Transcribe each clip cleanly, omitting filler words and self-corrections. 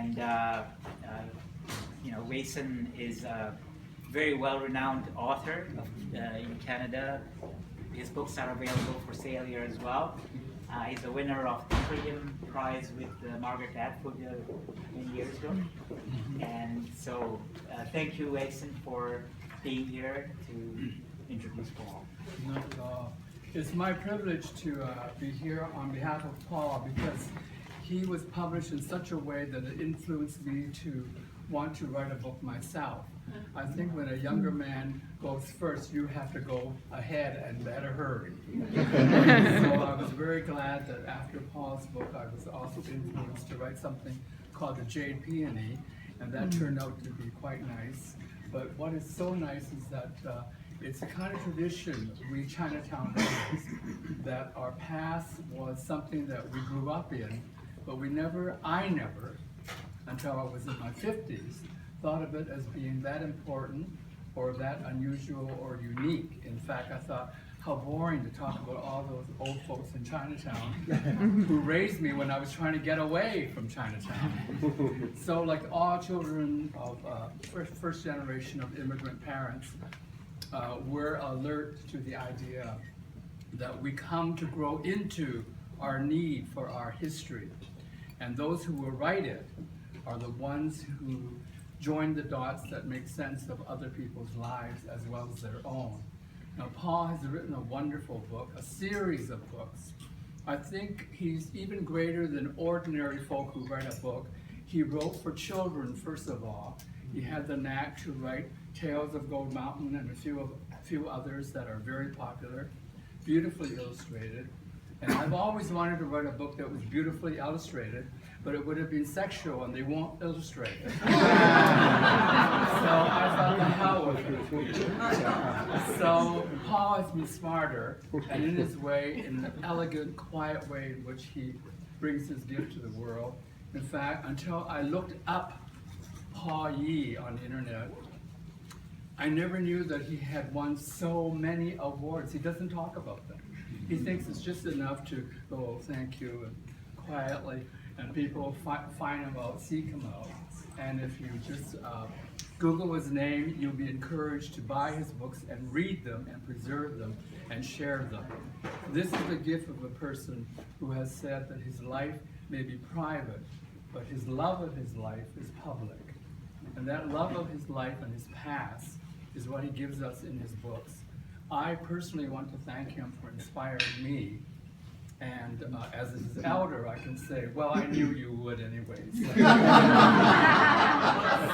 And Wayson is a very well-renowned author in Canada. His books are available for sale here as well. He's a winner of the Freedom Prize with Margaret Atwood many years ago. And so thank you, Wayson, for being here to introduce Paul. Not at all. It's my privilege to be here on behalf of Paul because he was published in such a way that it influenced me to want to write a book myself. I think when a younger man goes first, you have to go ahead and better hurry. So I was very glad that after Paul's book, I was also influenced to write something called The Jade Peony, and that turned out to be quite nice. But what is so nice is that it's a kind of tradition, we Chinatown writers, that our past was something that we grew up in, but I never, until I was in my 50s, thought of it as being that important or that unusual or unique. In fact, I thought, how boring to talk about all those old folks in Chinatown who raised me when I was trying to get away from Chinatown. So like all children of first generation of immigrant parents, we're alert to the idea that we come to grow into our need for our history. And those who will write it are the ones who join the dots that make sense of other people's lives as well as their own. Now, Paul has written a wonderful book, a series of books. I think he's even greater than ordinary folk who write a book. He wrote for children, first of all. He had the knack to write Tales of Gold Mountain and a few others that are very popular, beautifully illustrated. And I've always wanted to write a book that was beautifully illustrated, but it would have been sexual and they won't illustrate it. So I thought, the hell with it. So Paul has been smarter, and in his way, in the elegant, quiet way in which he brings his gift to the world. In fact, until I looked up Paul Yee on the internet, I never knew that he had won so many awards. He doesn't talk about them. He thinks it's just enough to go, oh, thank you, and quietly, and people find him out, seek him out. And if you just Google his name, you'll be encouraged to buy his books and read them and preserve them and share them. This is the gift of a person who has said that his life may be private, but his love of his life is public. And that love of his life and his past is what he gives us in his books. I personally want to thank him for inspiring me. And as his elder, I can say, well, I knew you would anyways.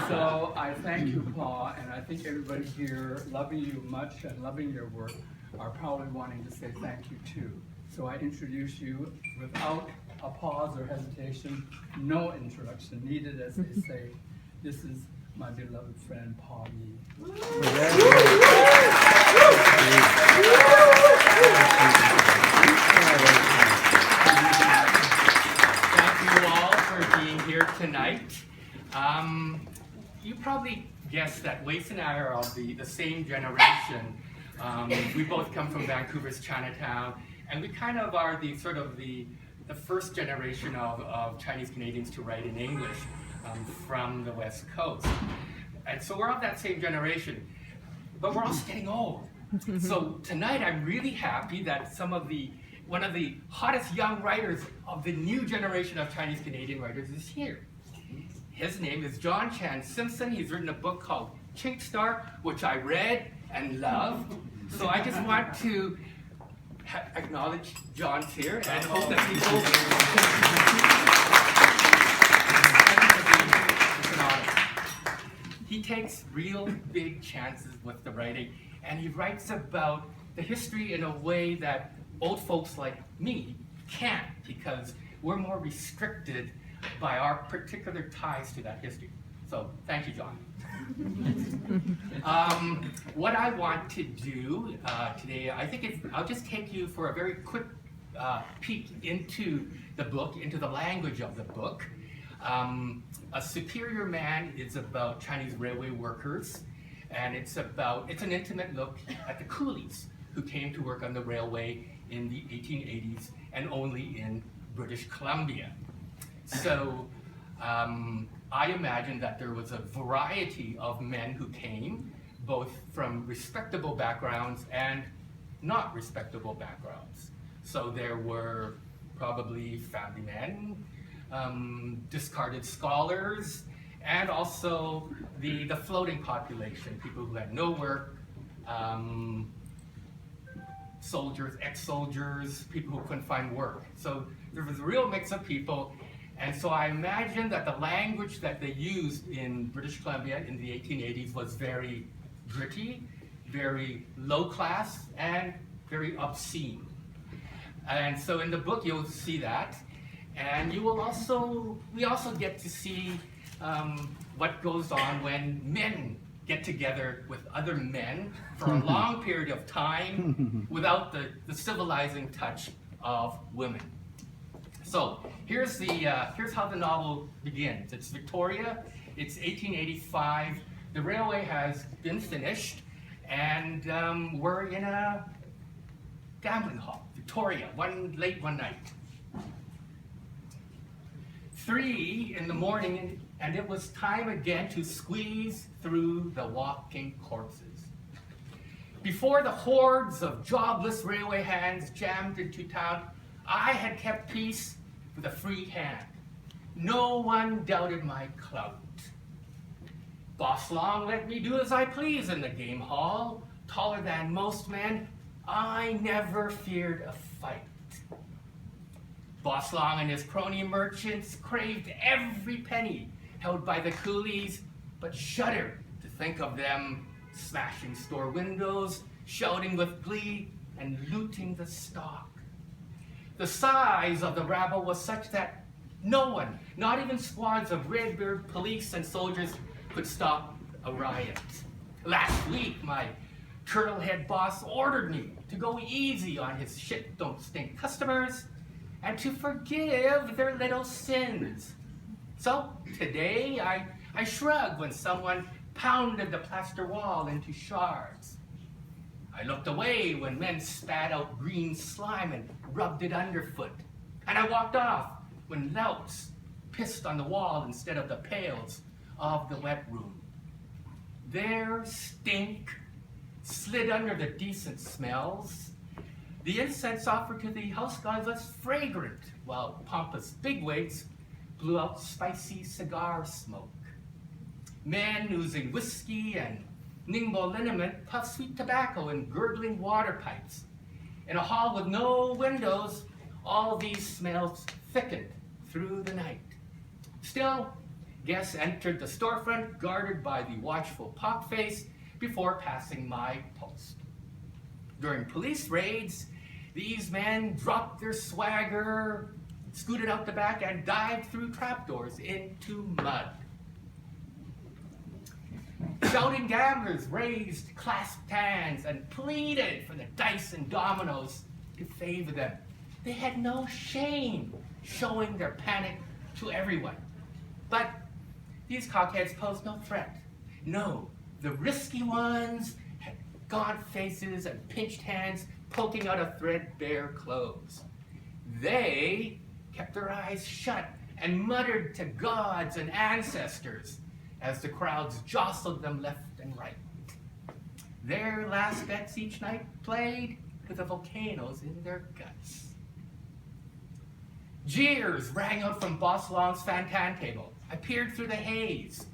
So I thank you, Paul, and I think everybody here, loving you much and loving your work, are probably wanting to say thank you too. So I introduce you without a pause or hesitation, no introduction needed, as they say. This is my beloved friend, Paul Yee. Tonight. You probably guessed that Wayson and I are of the same generation. We both come from Vancouver's Chinatown, and we kind of are the first generation of Chinese Canadians to write in English from the West Coast. And so we're of that same generation, but we're also getting old. So tonight I'm really happy that one of the hottest young writers of the new generation of Chinese Canadian writers is here. His name is John Chan Simpson. He's written a book called Chink Star, which I read and love. So I just want to acknowledge John's here and hope that people... He takes real big chances with the writing, and he writes about the history in a way that old folks like me can't, because we're more restricted by our particular ties to that history. So thank you, John. What I want to do today, I think I'll just take you for a very quick peek into the book, into the language of the book. A Superior Man is about Chinese railway workers, and it's an intimate look at the coolies who came to work on the railway in the 1880s and only in British Columbia. So I imagined that there was a variety of men who came, both from respectable backgrounds and not respectable backgrounds. So there were probably family men, discarded scholars, and also the floating population, people who had no work, soldiers, ex-soldiers, people who couldn't find work. So there was a real mix of people. And so I imagine that the language that they used in British Columbia in the 1880s was very gritty, very low class, and very obscene. And so in the book you'll see that. And you will also, we also get to see what goes on when men get together with other men for a long period of time without the civilizing touch of women. So here's how the novel begins. It's Victoria, it's 1885, the railway has been finished, and we're in a gambling hall, Victoria, late one night. 3 in the morning, and it was time again to squeeze through the walking corpses. Before the hordes of jobless railway hands jammed into town, I had kept peace with a free hand. No one doubted my clout. Boss Long let me do as I please in the game hall. Taller than most men, I never feared a fight. Boss Long and his crony merchants craved every penny held by the coolies, but shuddered to think of them smashing store windows, shouting with glee, and looting the stock. The size of the rabble was such that no one, not even squads of red-beard police and soldiers, could stop a riot. Last week, my turtlehead boss ordered me to go easy on his shit-don't-stink customers and to forgive their little sins. So today, I shrugged when someone pounded the plaster wall into shards. I looked away when men spat out green slime and rubbed it underfoot. And I walked off when louts pissed on the wall instead of the pails of the wet room. Their stink slid under the decent smells. The incense offered to the house gods was fragrant, while pompous bigwigs blew out spicy cigar smoke. Men oozing whiskey and Ningbo liniment puffed sweet tobacco in gurgling water pipes. In a hall with no windows, all these smells thickened through the night. Still, guests entered the storefront guarded by the watchful pockface before passing my post. During police raids, these men dropped their swagger, scooted out the back, and dived through trapdoors into mud. Shouting gamblers raised clasped hands and pleaded for the dice and dominoes to favor them. They had no shame showing their panic to everyone. But these cockheads posed no threat. No, the risky ones had gaunt faces and pinched hands poking out of threadbare clothes. They kept their eyes shut and muttered to gods and ancestors as the crowds jostled them left and right. Their last bets each night played with the volcanoes in their guts. Jeers rang out from Boss Long's Fantan table. I peered through the haze.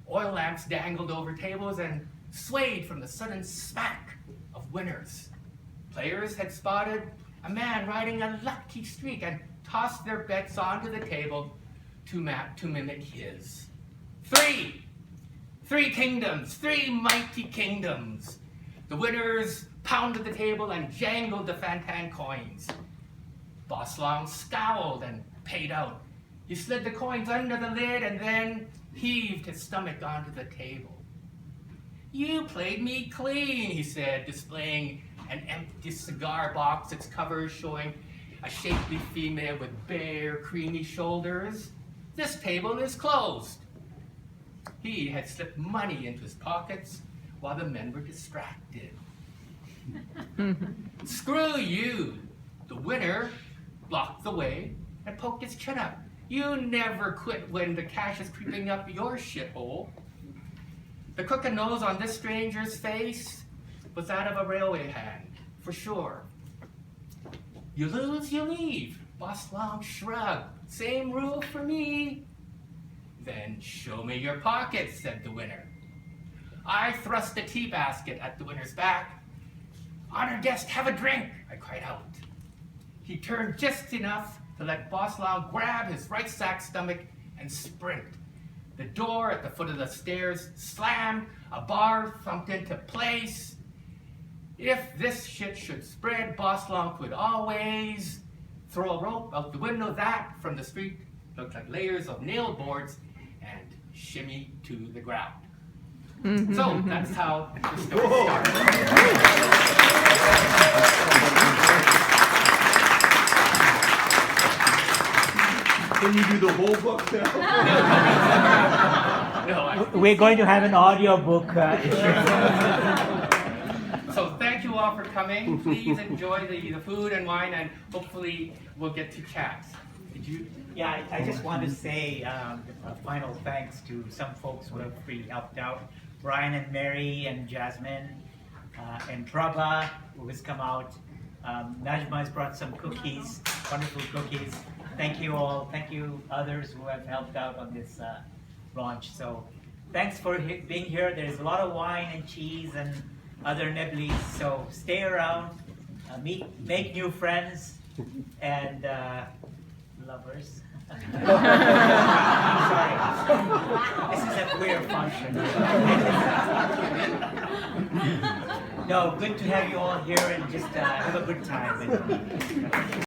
Oil lamps dangled over tables and swayed from the sudden smack of winners. Players had spotted a man riding a lucky streak and tossed their bets onto the table to mimic his. 3 kingdoms, 3 mighty kingdoms. The winners pounded the table and jangled the Fantan coins. Boss Long scowled and paid out. He slid the coins under the lid and then heaved his stomach onto the table. You played me clean, he said, displaying an empty cigar box, its covers showing a shapely female with bare, creamy shoulders. This table is closed. He had slipped money into his pockets while the men were distracted. Screw you! The winner blocked the way and poked his chin up. You never quit when the cash is creeping up your shithole. The crooked nose on this stranger's face was that of a railway hand, for sure. You lose, you leave. Boss Long shrugged. Same rule for me. Then show me your pockets, said the winner. I thrust the tea basket at the winner's back. Honored guest, have a drink, I cried out. He turned just enough to let Boss Long grab his right sack stomach and sprint. The door at the foot of the stairs slammed, a bar thumped into place. If this shit should spread, Boss Long would always throw a rope out the window that, from the street, looked like layers of nail boards and shimmy to the ground. So that's how the story started. Can you do the whole book now? No, We're going to have an audio book issue. So thank you all for coming. Please enjoy the food and wine, and hopefully we'll get to chat. Did you? Yeah, I just want to say a final thanks to some folks who have really helped out. Brian and Mary and Jasmine and Prabha, who has come out. Najma has brought some cookies, wonderful cookies. Thank you all. Thank you others who have helped out on this launch. So thanks for being here. There's a lot of wine and cheese and other nibblies. So stay around, make new friends and lovers. Sorry. This is a queer function. No, good to have you all here and just have a good time.